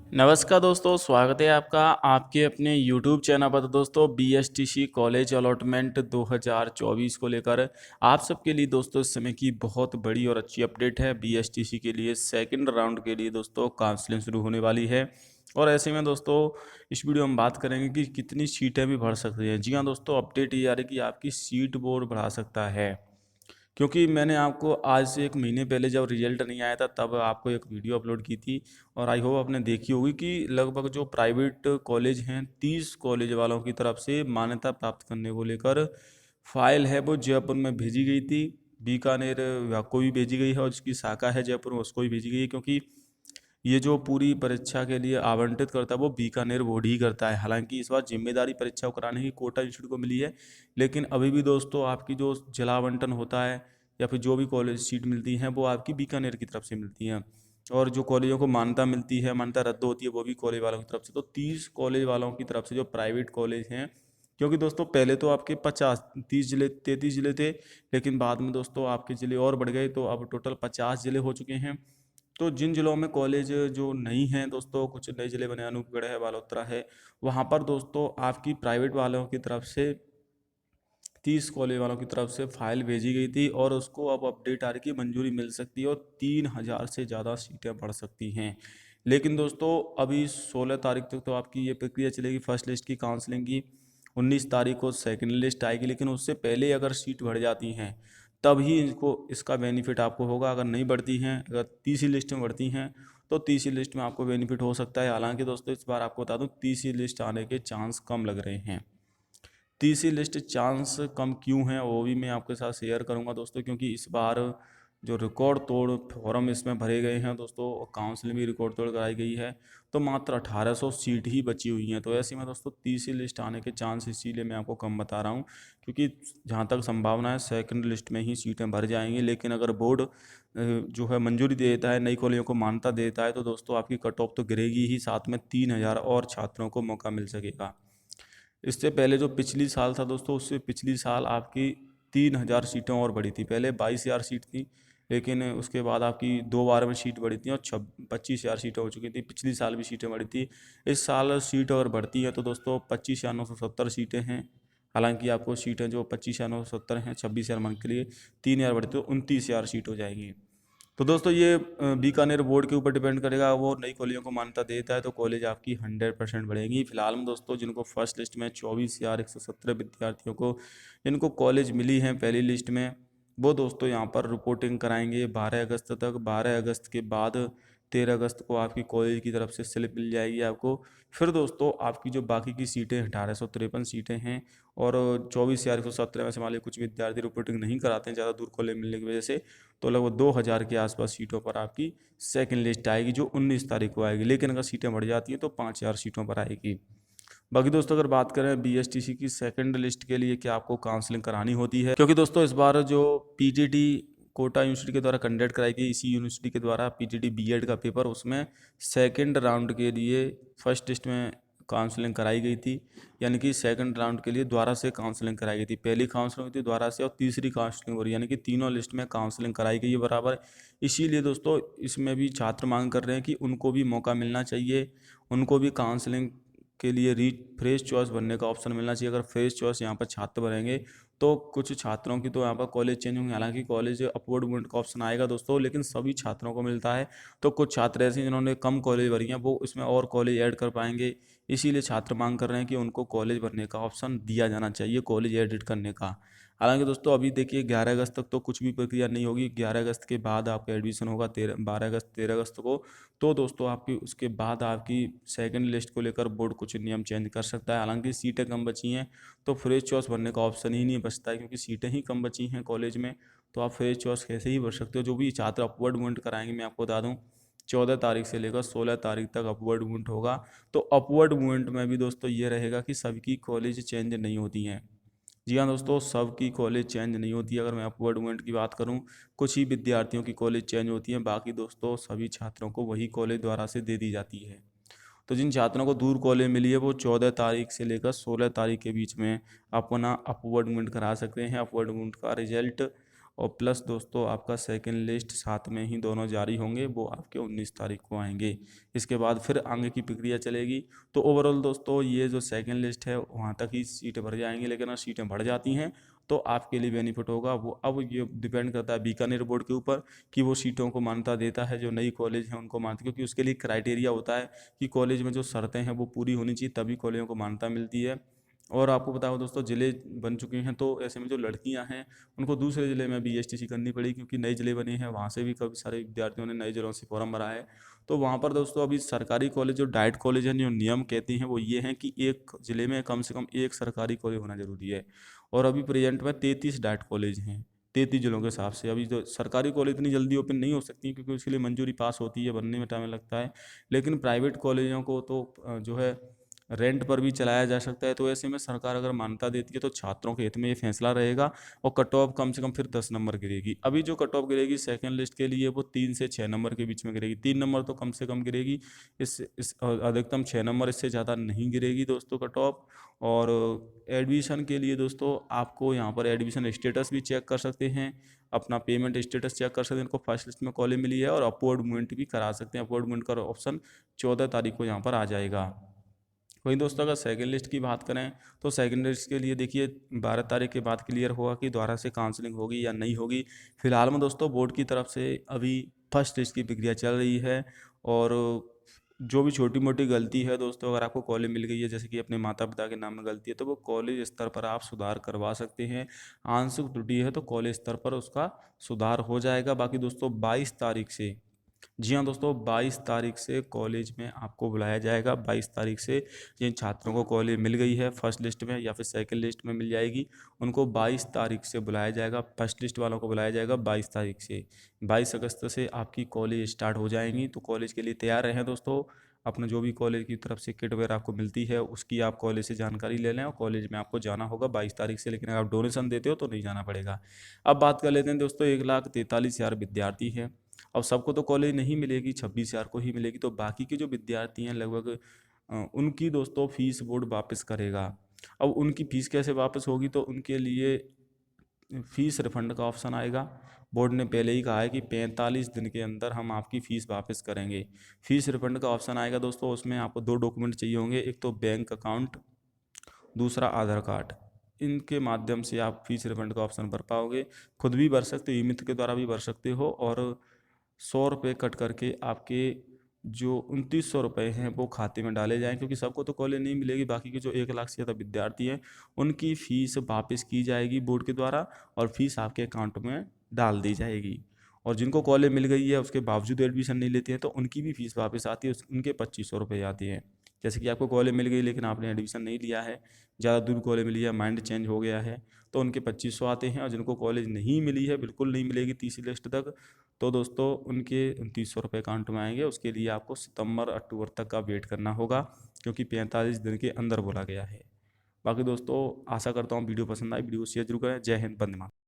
नमस्कार दोस्तों, स्वागत है आपका आपके अपने यूट्यूब चैनल पर। तो दोस्तों बीएसटीसी कॉलेज अलॉटमेंट 2024 को लेकर आप सबके लिए दोस्तों इस समय की बहुत बड़ी और अच्छी अपडेट है। बीएसटीसी के लिए सेकंड राउंड के लिए दोस्तों काउंसलिंग शुरू होने वाली है और ऐसे में दोस्तों इस वीडियो में बात करेंगे कि कितनी सीटें भी भर सकती हैं। जी हाँ दोस्तों, अपडेट ये आ रही है कि आपकी सीट बोर्ड बढ़ा सकता है, क्योंकि मैंने आपको आज से 1 महीने पहले जब रिजल्ट नहीं आया था तब आपको एक वीडियो अपलोड की थी और आई होप आपने देखी होगी कि लगभग जो प्राइवेट कॉलेज हैं 30 कॉलेज वालों की तरफ से मान्यता प्राप्त करने को लेकर फाइल है वो जयपुर में भेजी गई थी। बीकानेर विभाग को भी भेजी गई है और जिसकी शाखा है जयपुर में उसको भी भेजी गई है, क्योंकि ये जो पूरी परीक्षा के लिए आवंटित करता है वो बीकानेर बोर्ड ही करता है। हालांकि इस बार जिम्मेदारी परीक्षा को कराने की कोटा इंस्टीट्यूट को मिली है, लेकिन अभी भी दोस्तों आपकी जो जिला आवंटन होता है या फिर जो भी कॉलेज सीट मिलती हैं वो आपकी बीकानेर की तरफ से मिलती हैं। और जो कॉलेजों को मान्यता मिलती है, मान्यता रद्द होती है, वो भी कॉलेज वालों की तरफ से। तो 30 कॉलेज वालों की तरफ से जो प्राइवेट कॉलेज हैं, क्योंकि दोस्तों पहले तो आपके 33 जिले थे, लेकिन बाद में दोस्तों आपके ज़िले और बढ़ गए तो अब टोटल 50 ज़िले हो चुके हैं। तो जिन ज़िलों में कॉलेज जो नहीं हैं दोस्तों, कुछ नए ज़िले बने, अनूपगढ़ है, बालोतरा है, वहाँ पर दोस्तों आपकी प्राइवेट वालों की तरफ से 30 कॉलेज वालों की तरफ से फाइल भेजी गई थी और उसको अब अपडेट आ रही कि मंजूरी मिल सकती है और 3,000 से ज़्यादा सीटें बढ़ सकती हैं। लेकिन दोस्तों अभी 16 तारीख तक तो आपकी ये प्रक्रिया चलेगी फर्स्ट लिस्ट की काउंसलिंग की। 19 तारीख को सेकंड लिस्ट आएगी, लेकिन उससे पहले अगर सीट बढ़ जाती हैं तब ही इनको इसका बेनिफिट आपको होगा। अगर नहीं बढ़ती हैं, अगर तीसरी लिस्ट में बढ़ती हैं तो तीसरी लिस्ट में आपको बेनिफिट हो सकता है। हालांकि दोस्तों इस बार आपको बता दूं तीसरी लिस्ट आने के चांस कम लग रहे हैं। तीसरी लिस्ट चांस कम क्यों है वो भी मैं आपके साथ शेयर करूंगा दोस्तों, क्योंकि इस बार जो रिकॉर्ड तोड़ फॉर्म इसमें भरे गए हैं दोस्तों और काउंसलिंग भी रिकॉर्ड तोड़ कराई गई है, तो मात्र 1800 सीट ही बची हुई हैं। तो ऐसे में दोस्तों तीसरी लिस्ट आने के चांस इसीलिए मैं आपको कम बता रहा हूँ, क्योंकि जहाँ तक संभावना है सेकंड लिस्ट में ही सीटें भर जाएंगी। लेकिन अगर बोर्ड जो है मंजूरी दे देता है, नई कॉलेजों को मान्यता देता है, तो दोस्तों आपकी कट ऑफ तो गिरेगी ही, साथ में 3000 और छात्रों को मौका मिल सकेगा। इससे पहले जो पिछली साल था दोस्तों, उससे पिछली साल आपकी 3000 सीटें और बढ़ी थी। पहले 22,000 सीट थी, लेकिन उसके बाद आपकी 2 बार में सीट बढ़ी थी और 25,000 सीटें हो चुकी थी। पिछली साल भी सीटें बढ़ी थी। इस साल सीट अगर बढ़ती है तो दोस्तों 25,970 सीटें हैं। हालांकि आपको सीटें जो 25,970 हैं 26,000 मान के लिए 3,000 बढ़ती तो 29,000 सीट हो जाएगी। तो दोस्तों ये बीकानेर बोर्ड के ऊपर डिपेंड करेगा, वो नई कॉलेजों को मान्यता देता है तो कॉलेज आपकी 100% बढ़ेगी। फिलहाल में दोस्तों जिनको फर्स्ट लिस्ट में 24,117 विद्यार्थियों को जिनको कॉलेज मिली है पहली लिस्ट में, वो दोस्तों यहाँ पर रिपोर्टिंग कराएंगे 12 अगस्त तक। 12 अगस्त के बाद 13 अगस्त को आपकी कॉलेज की तरफ से स्लिप मिल जाएगी आपको। फिर दोस्तों आपकी जो बाकी की सीटें 1853 सीटें हैं और 24,117 में से मान लीजिए कुछ विद्यार्थी रिपोर्टिंग नहीं कराते हैं ज़्यादा दूर कॉलेज मिलने की वजह से, तो लगभग 2000 के आसपास सीटों पर आपकी सेकंड लिस्ट आएगी जो 19 तारीख को आएगी। लेकिन अगर सीटें बढ़ जाती हैं तो 5000 सीटों पर आएगी। बाकी दोस्तों अगर बात करें बीएसटीसी की सेकंड लिस्ट के लिए क्या आपको काउंसलिंग करानी होती है, क्योंकि दोस्तों इस बार जो पीजीटी कोटा यूनिवर्सिटी के द्वारा कंडक्ट कराई गई, इसी यूनिवर्सिटी के द्वारा पीजीटी बीएड का पेपर, उसमें सेकंड राउंड के लिए फर्स्ट लिस्ट में काउंसलिंग कराई गई थी। यानी कि सेकंड राउंड के लिए दोबारा से काउंसलिंग कराई गई थी। पहली काउंसलिंग हुई थी दोबारा से और तीसरी काउंसलिंग हो रही है, यानी कि तीनों लिस्ट में काउंसलिंग कराई गई है बराबर। इसीलिए दोस्तों इसमें भी छात्र मांग कर रहे हैं कि उनको भी मौका मिलना चाहिए, उनको भी काउंसलिंग के लिए फ्रेश चॉइस बनने का ऑप्शन मिलना चाहिए। अगर फ्रेश चॉइस यहाँ पर छात्र बनेंगे तो कुछ छात्रों की तो यहाँ पर कॉलेज चेंज होंगे। हालांकि कॉलेज अपवर्ड मूवमेंट का ऑप्शन आएगा दोस्तों, लेकिन सभी छात्रों को मिलता है। तो कुछ छात्र ऐसे हैं जिन्होंने कम कॉलेज भरी हैं, वो इसमें और कॉलेज ऐड कर पाएंगे। इसीलिए छात्र मांग कर रहे हैं कि उनको कॉलेज भरने का ऑप्शन दिया जाना चाहिए, कॉलेज एडिट करने का। हालांकि दोस्तों अभी देखिए 11 अगस्त तक तो कुछ भी प्रक्रिया नहीं होगी। 11 अगस्त के बाद आपका एडमिशन होगा 12 अगस्त को। तो दोस्तों आपकी उसके बाद आपकी सेकंड लिस्ट को लेकर बोर्ड कुछ नियम चेंज कर सकता है। हालांकि सीटें कम बची हैं तो फ्रेश चॉइस भरने का ऑप्शन ही नहीं बचता है, क्योंकि सीटें ही कम बची हैं कॉलेज में। तो आप फ्रेश चॉइस कैसे ही भर सकते हो। जो भी छात्र अपवर्ड मूवमेंट कराएंगे, मैं आपको बता दूं 14 तारीख से लेकर 16 तारीख तक अपवर्ड मूवमेंट होगा। तो अपवर्ड मूवमेंट में भी दोस्तों ये रहेगा कि सबकी कॉलेज चेंज नहीं होती हैं। जी हाँ दोस्तों, सबकी कॉलेज चेंज नहीं होती है। अगर मैं अपवर्ड मूवमेंट की बात करूं, कुछ ही विद्यार्थियों की कॉलेज चेंज होती है, बाकी दोस्तों सभी छात्रों को वही कॉलेज द्वारा से दे दी जाती है। तो जिन छात्रों को दूर कॉलेज मिली है वो 14 तारीख से लेकर 16 तारीख के बीच में अपना अपवर्ड मूवमेंट करा सकते हैं। अपवर्ड मूवमेंट का रिजल्ट और प्लस दोस्तों आपका सेकंड लिस्ट साथ में ही दोनों जारी होंगे, वो आपके 19 तारीख को आएंगे। इसके बाद फिर आगे की प्रक्रिया चलेगी। तो ओवरऑल दोस्तों ये जो सेकंड लिस्ट है वहाँ तक ही सीटें भर जाएंगी, लेकिन अगर सीटें बढ़ जाती हैं तो आपके लिए बेनिफिट होगा। वो अब ये डिपेंड करता है बीकानेर बोर्ड के ऊपर कि वो सीटों को मान्यता देता है, जो नई कॉलेज हैं उनको मानता, क्योंकि उसके लिए क्राइटेरिया होता है कि कॉलेज में जो शर्तें हैं वो पूरी होनी चाहिए, तभी कॉलेजों को मान्यता मिलती है। और आपको पता हो दोस्तों ज़िले बन चुके हैं, तो ऐसे में जो लड़कियां हैं उनको दूसरे ज़िले में बीएसटीसी करनी पड़ी, क्योंकि नए ज़िले बने हैं, वहाँ से भी काफ़ी सारे विद्यार्थियों ने नए ज़िलों से फॉर्म भरा है। तो वहाँ पर दोस्तों अभी सरकारी कॉलेज जो डाइट कॉलेज हैं, जो नियम कहते हैं वो ये हैं कि एक ज़िले में कम से कम एक सरकारी कॉलेज होना जरूरी है। और अभी प्रेजेंट में 33 डाइट कॉलेज हैं 33 जिलों के हिसाब से। अभी जो सरकारी कॉलेज इतनी जल्दी ओपन नहीं हो सकती, क्योंकि उसके लिए मंजूरी पास होती है, बनने में टाइम लगता है। लेकिन प्राइवेट कॉलेजों को तो जो है रेंट पर भी चलाया जा सकता है। तो ऐसे में सरकार अगर मान्यता देती है तो छात्रों के हित में ये फैसला रहेगा। और कट ऑफ कम से कम फिर 10 नंबर गिरेगी। अभी जो कट ऑफ गिरेगी सेकंड लिस्ट के लिए वो 3 से 6 नंबर के बीच में गिरेगी। 3 नंबर तो कम से कम गिरेगी, इस अधिकतम 6 नंबर, इससे ज़्यादा नहीं गिरेगी दोस्तों कट ऑफ। और एडमिशन के लिए दोस्तों आपको यहाँ पर एडमिशन स्टेटस भी चेक कर सकते हैं, अपना पेमेंट स्टेटस चेक कर सकते हैं, इनको फर्स्ट लिस्ट में कॉलेज मिली है। और अपवर्ड मूवमेंट भी करा सकते हैं। अपवर्ड मूवमेंट का ऑप्शन 14 तारीख को यहाँ पर आ जाएगा। वहीं दोस्तों अगर सेकंड लिस्ट की बात करें तो सेकंड लिस्ट के लिए देखिए 12 तारीख के बाद क्लियर होगा कि दोबारा से काउंसलिंग होगी या नहीं होगी। फिलहाल में दोस्तों बोर्ड की तरफ से अभी फर्स्ट लिस्ट की प्रक्रिया चल रही है। और जो भी छोटी मोटी गलती है दोस्तों, अगर आपको कॉलेज मिल गई है, जैसे कि अपने माता पिता के नाम में गलती है, तो वो कॉलेज स्तर पर आप सुधार करवा सकते हैं। आंशिक त्रुटि है तो कॉलेज स्तर पर उसका सुधार हो जाएगा। बाकी दोस्तों 22 तारीख से, जी हाँ दोस्तों, 22 तारीख से कॉलेज में आपको बुलाया जाएगा। 22 तारीख से जिन छात्रों को कॉलेज मिल गई है फर्स्ट लिस्ट में या फिर सेकंड लिस्ट में मिल जाएगी, उनको 22 तारीख से बुलाया जाएगा। फर्स्ट लिस्ट वालों को बुलाया जाएगा 22 तारीख से। 22 अगस्त से आपकी कॉलेज स्टार्ट हो जाएंगी। तो कॉलेज के लिए तैयार रहें दोस्तों। अपना जो भी कॉलेज की तरफ से किट वगैरह आपको मिलती है उसकी आप कॉलेज से जानकारी ले लें, और कॉलेज में आपको जाना होगा 22 तारीख से। लेकिन अगर आप डोनेशन देते हो तो नहीं जाना पड़ेगा। अब बात कर लेते हैं दोस्तों, 1,43,000 विद्यार्थी हैं। अब सबको तो कॉलेज नहीं मिलेगी, 26,000 को ही मिलेगी। तो बाकी के जो विद्यार्थी हैं लगभग उनकी दोस्तों फीस बोर्ड वापस करेगा। अब उनकी फ़ीस कैसे वापस होगी, तो उनके लिए फ़ीस रिफंड का ऑप्शन आएगा। बोर्ड ने पहले ही कहा है कि 45 दिन के अंदर हम आपकी फ़ीस वापस करेंगे। फ़ीस रिफंड का ऑप्शन आएगा दोस्तों, उसमें आपको 2 डॉक्यूमेंट चाहिए होंगे, एक तो बैंक अकाउंट, दूसरा आधार कार्ड। इनके माध्यम से आप फीस रिफंड का ऑप्शन भर पाओगे। खुद भी भर सकते हो, ई मित्र के द्वारा भी भर सकते हो। और 100 रुपये कट करके आपके जो 2900 रुपये हैं वो खाते में डाले जाएँ, क्योंकि सबको तो कॉलेज नहीं मिलेगी। बाकी के जो 1 लाख से ज़्यादा विद्यार्थी हैं उनकी फ़ीस वापस की जाएगी बोर्ड के द्वारा, और फीस आपके अकाउंट में डाल दी जाएगी। और जिनको कॉलेज मिल गई है उसके बावजूद एडमिशन नहीं लेते हैं तो उनकी भी फ़ीस वापस आती है, उनके 2500 रुपये आती हैं। जैसे कि आपको कॉलेज मिल गई लेकिन आपने एडमिशन नहीं लिया है, ज़्यादा दूर कॉलेज मिली है, माइंड चेंज हो गया है, तो उनके 2500 आते हैं। और जिनको कॉलेज नहीं मिली है, बिल्कुल नहीं मिलेगी तीसरी लिस्ट तक, तो दोस्तों उनके 2900 रुपये अकाउंट में आएंगे। उसके लिए आपको सितंबर अक्टूबर तक का वेट करना होगा, क्योंकि 45 दिन के अंदर बोला गया है। बाकी दोस्तों आशा करता हूँ वीडियो पसंद आई, वीडियो को शेयर जरूर करें। जय हिंद, वंदे मातरम।